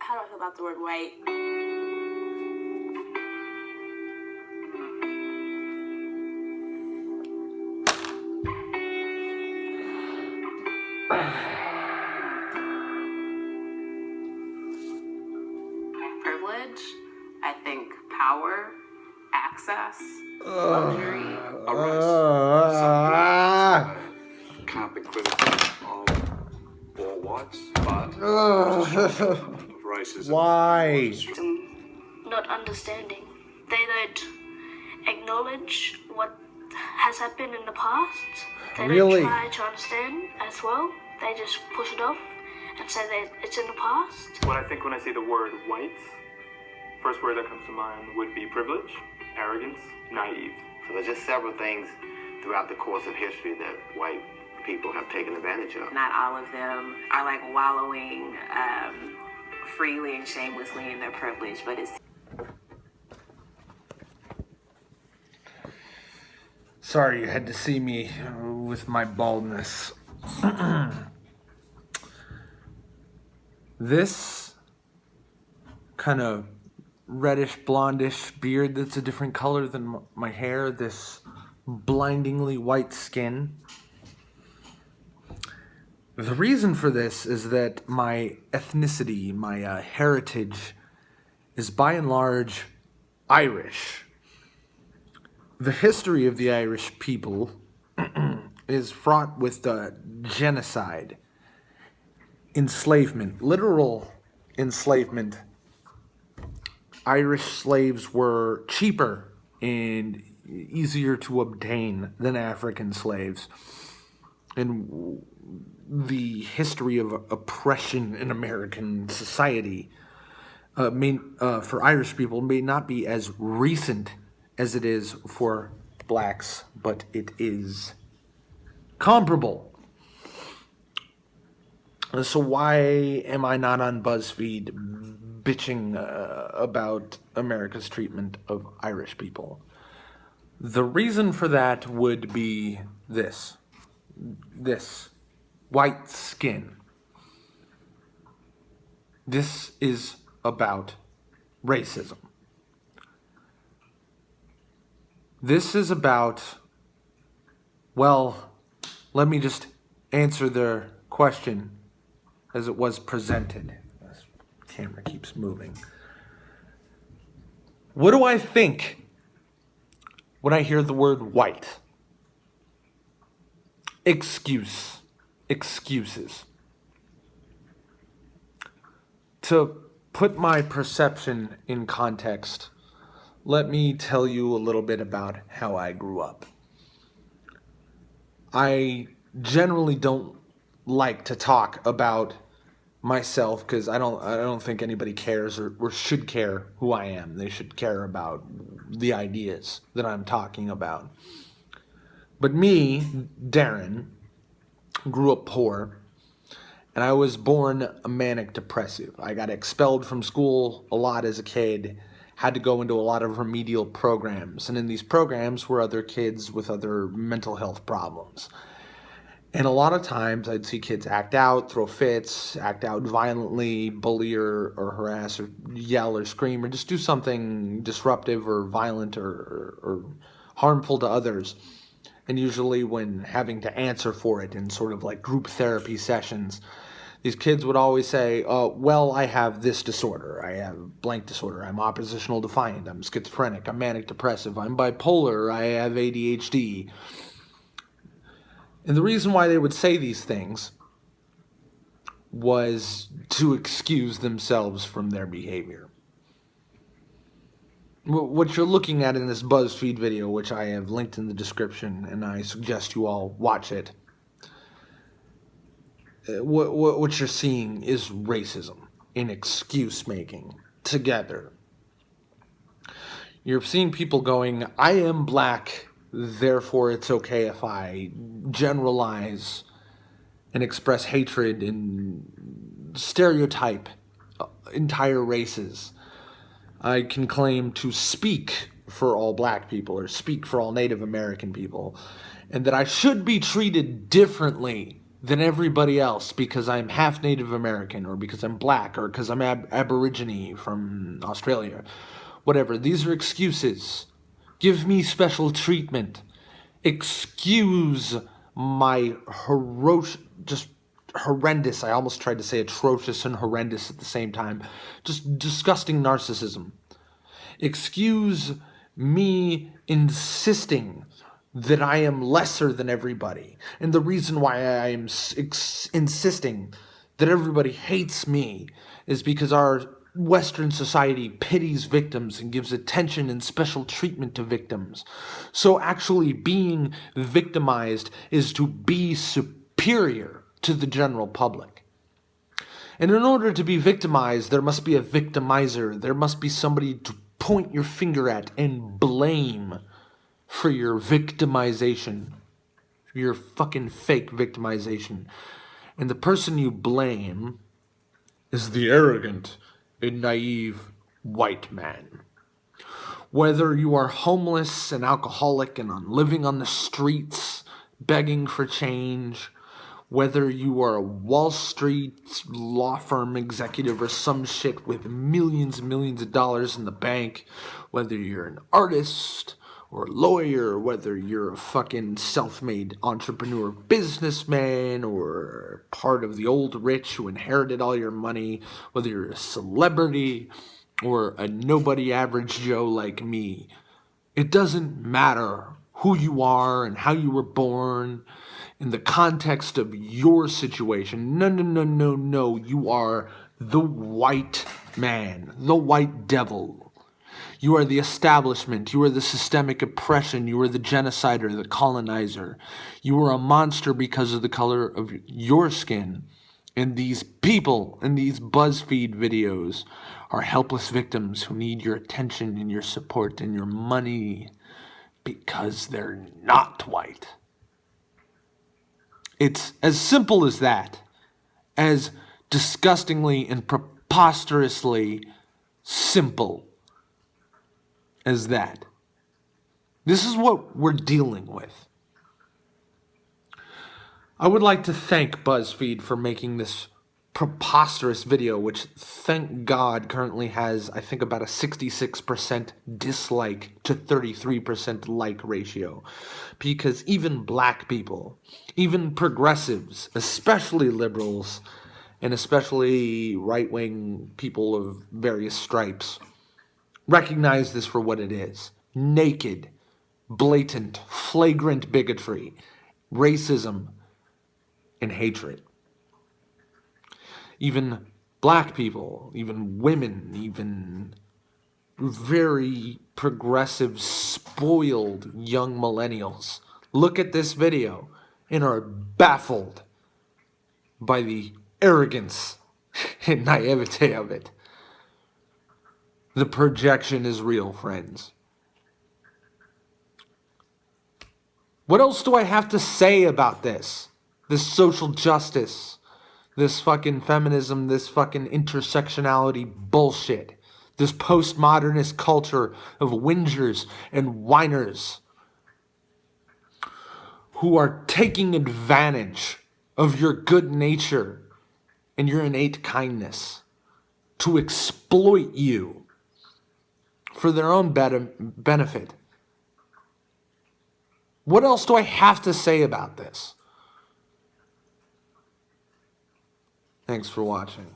How do I feel about the word white? Privilege, I think power, access, luxury. Can't be critical of all whites, but of racism. Why? Not understanding. They don't acknowledge what has happened in the past. They Really? don't try to understand as well. They just push it off and say that it's in the past. When I see the word white, first word that comes to mind would be privilege, arrogance, naive. So there's just several things throughout the course of history that white people have taken advantage of. Not all of them are like wallowing freely and shamelessly in their privilege, but it's... Sorry you had to see me with my baldness. This kind of reddish blondish beard that's a different color than my hair, this blindingly white skin. The reason for this is that my ethnicity, my heritage, is by and large Irish. The history of the Irish people is fraught with genocide, enslavement, literal enslavement. Irish slaves were cheaper and easier to obtain than African slaves. And the history of oppression in American society for Irish people may not be as recent as it is for blacks, but it is comparable. So why am I not on BuzzFeed bitching about America's treatment of Irish people? The reason for that would be this white skin. This is about racism. This is about, well, let me just answer their question as it was presented. This camera keeps moving. What do I think when I hear the word white? Excuses. To put my perception in context, let me tell you a little bit about how I grew up. I generally don't like to talk about myself because I don't think anybody cares or should care who I am. They should care about the ideas that I'm talking about. But me, Darren, grew up poor, and I was born a manic depressive. I got expelled from school a lot as a kid, had to go into a lot of remedial programs, and in these programs were other kids with other mental health problems. And a lot of times I'd see kids act out, throw fits, act out violently, bully or harass or yell or scream or just do something disruptive or violent or harmful to others. And usually when having to answer for it in sort of like group therapy sessions, these kids would always say, well, I have this disorder. I have blank disorder. I'm oppositional defiant. I'm schizophrenic. I'm manic depressive. I'm bipolar. I have ADHD. And the reason why they would say these things was to excuse themselves from their behavior. What you're looking at in this BuzzFeed video, which I have linked in the description, and I suggest you all watch it, what you're seeing is racism and excuse making together. You're seeing people going, I am black, therefore it's okay if I generalize and express hatred and stereotype entire races. I can claim to speak for all black people or speak for all Native American people, and that I should be treated differently than everybody else because I'm half Native American, or because I'm black, or because I'm Aborigine from Australia. Whatever. These are excuses. Give me special treatment. Excuse my just horrendous, I almost tried to say atrocious and horrendous at the same time, just disgusting narcissism. Excuse me insisting that I am lesser than everybody. And the reason why I am insisting that everybody hates me is because our Western society pities victims and gives attention and special treatment to victims. So actually being victimized is to be superior to the general public. And in order to be victimized, there must be a victimizer. There must be somebody to point your finger at and blame for your victimization, your fucking fake victimization. And the person you blame is the arrogant and naive white man. Whether you are homeless and alcoholic and living on the streets, begging for change, whether you are a Wall Street law firm executive or some shit with millions and millions of dollars in the bank, whether you're an artist or a lawyer, whether you're a fucking self-made entrepreneur businessman or part of the old rich who inherited all your money, whether you're a celebrity or a nobody average Joe like me, it doesn't matter who you are and how you were born in the context of your situation. No. You are the white man, the white devil. You are the establishment. You are the systemic oppression. You are the genocider, the colonizer. You are a monster because of the color of your skin. And these people in these Buzfeed videos are helpless victims who need your attention and your support and your money because they're not white. It's as simple as that. As disgustingly and preposterously simple as that. This is what we're dealing with. I would like to thank Buzfeed for making this preposterous video, which, thank God, currently has, I think, about a 66% dislike to 33% like ratio. Because even black people, even progressives, especially liberals, and especially right-wing people of various stripes, recognize this for what it is. Naked, blatant, flagrant bigotry, racism, and hatred. Even black people, even women, even very progressive, spoiled young millennials look at this video and are baffled by the arrogance and naivete of it. The projection is real, friends. What else do I have to say about this? This social justice, this fucking feminism, this fucking intersectionality bullshit, this postmodernist culture of whingers and whiners who are taking advantage of your good nature and your innate kindness to exploit you for their own benefit. What else do I have to say about this? Thanks for watching.